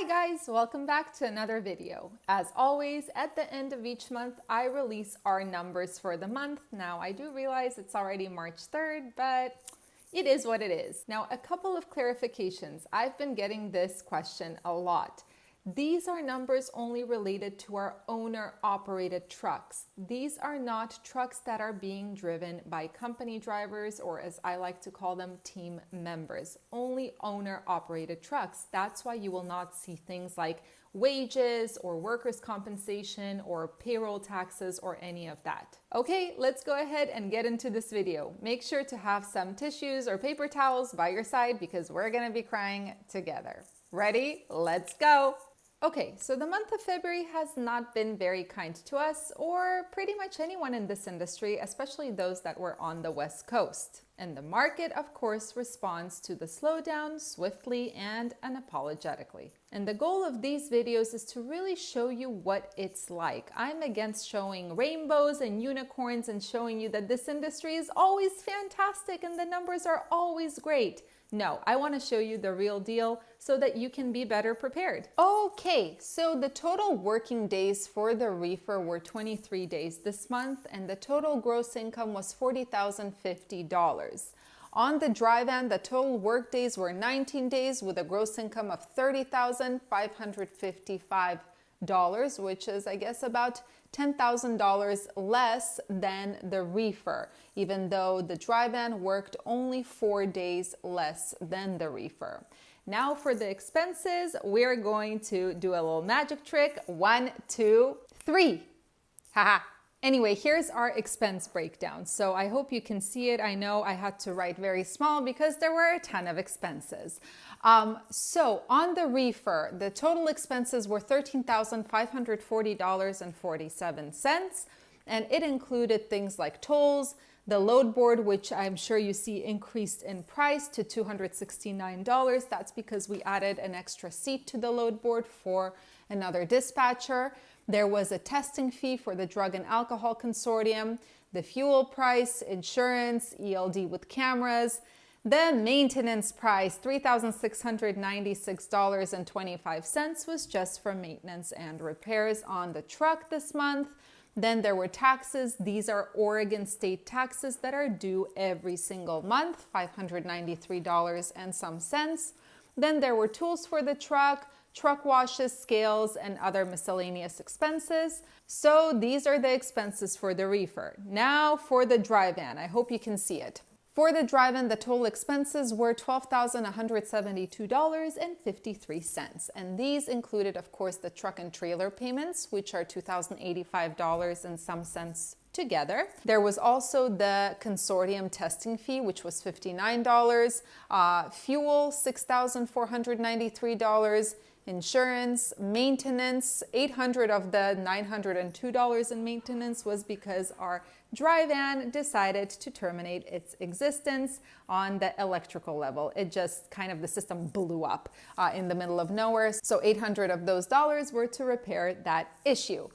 Hi guys, welcome back to another video. As always, at the end of each month, I release our numbers for the month. Now, I do realize it's already March 3rd, but it is what it is. Now, a couple of clarifications. I've been getting this question a lot. These are numbers only related to our owner-operated trucks. These are not trucks that are being driven by company drivers, or as I like to call them, team members. Only owner-operated trucks. That's why you will not see things like wages or workers' compensation or payroll taxes or any of that. Okay, let's go ahead and get into this video. Make sure to have some tissues or paper towels by your side because we're gonna be crying together. Ready? Let's go! Okay, so the month of February has not been very kind to us or pretty much anyone in this industry, especially those that were on the West Coast. And the market, of course, responds to the slowdown swiftly and unapologetically. And the goal of these videos is to really show you what it's like. I'm against showing rainbows and unicorns and showing you that this industry is always fantastic and the numbers are always great. No, I want to show you the real deal so that you can be better prepared. Okay, so the total working days for the reefer were 23 days this month, and the total gross income was $40,050. On the dry van, the total work days were 19 days with a gross income of $30,555, which is, I guess, about $10,000 less than the reefer, even though the dry van worked only 4 days less than the reefer. Now for the expenses, we're going to do a little magic trick. 1, 2, 3. Haha. Anyway, here's our expense breakdown. So I hope you can see it. I know I had to write very small because there were a ton of expenses. So on the reefer, the total expenses were $13,540.47. And it included things like tolls, the load board, which I'm sure you see increased in price to $269. That's because we added an extra seat to the load board for another dispatcher. There was a testing fee for the Drug and Alcohol Consortium, the fuel price, insurance, ELD with cameras, the maintenance price, $3,696.25 was just for maintenance and repairs on the truck this month. Then there were taxes. These are Oregon state taxes that are due every single month, $593 and some cents. Then there were tools for the truck washes, scales, and other miscellaneous expenses. So these are the expenses for the reefer. Now for the dry van. I hope you can see it. For the dry van, the total expenses were $12,172.53. And these included, of course, the truck and trailer payments, which are $2,085 and some cents together. There was also the consortium testing fee, which was $59, fuel, $6,493, insurance, maintenance, $800 of the $902 in maintenance was because our dry van decided to terminate its existence on the electrical level. It just kind of, the system blew up in the middle of nowhere. So $800 of those dollars were to repair that issue.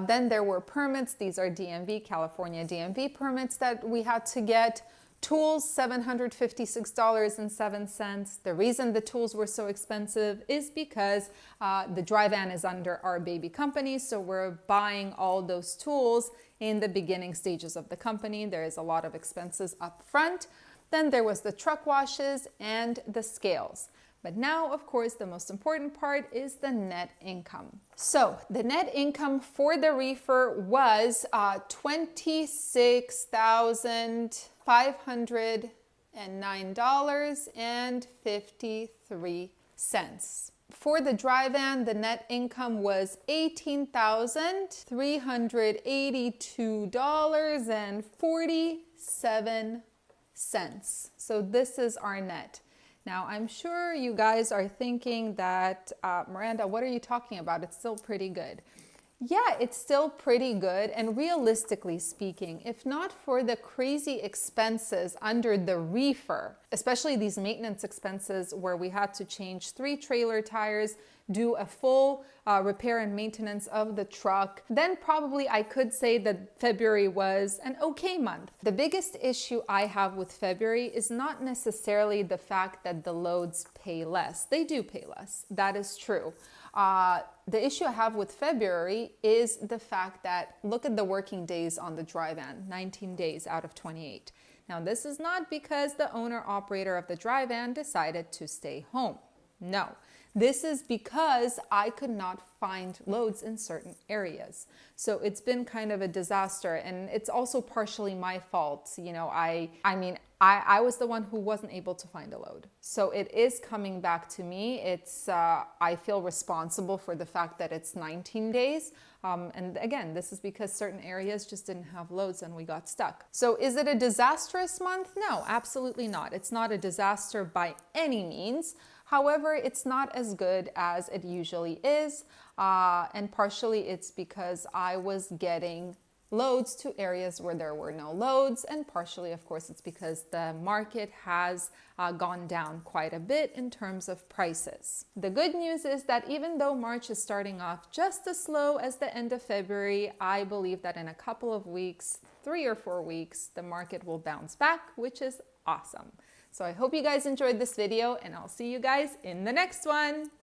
Then there were permits. These are DMV, California DMV permits that we had to get. Tools, $756.07. The reason the tools were so expensive is because the dry van is under our baby company, so we're buying all those tools in the beginning stages of the company. There is a lot of expenses up front. Then there was the truck washes and the scales. But now, of course, the most important part is the net income. So the net income for the reefer was $26,509.53. For the dry van, the net income was $18,382.47. So this is our net. Now, I'm sure you guys are thinking that, Miranda, what are you talking about? It's still pretty good. Yeah, it's still pretty good. And realistically speaking, if not for the crazy expenses under the reefer, especially these maintenance expenses where we had to change 3 trailer tires, do a full repair and maintenance of the truck, then probably I could say that February was an okay month. The biggest issue I have with February is not necessarily the fact that the loads pay less. They do pay less. That is true. The issue I have with February is the fact that look at the working days on the dry van, 19 days out of 28. Now, this is not because the owner operator of the dry van decided to stay home. No, this is because I could not find loads in certain areas. So it's been kind of a disaster, and it's also partially my fault. You know, I was the one who wasn't able to find a load. So it is coming back to me. I feel responsible for the fact that it's 19 days. And again, this is because certain areas just didn't have loads and we got stuck. So is it a disastrous month? No, absolutely not. It's not a disaster by any means. However, it's not as good as it usually is. And partially it's because I was getting loads to areas where there were no loads, and partially, of course, it's because the market has gone down quite a bit in terms of prices. The good news is that even though March is starting off just as slow as the end of February, I believe that in a couple of weeks, 3 or 4 weeks, the market will bounce back, which is awesome. So I hope you guys enjoyed this video, and I'll see you guys in the next one.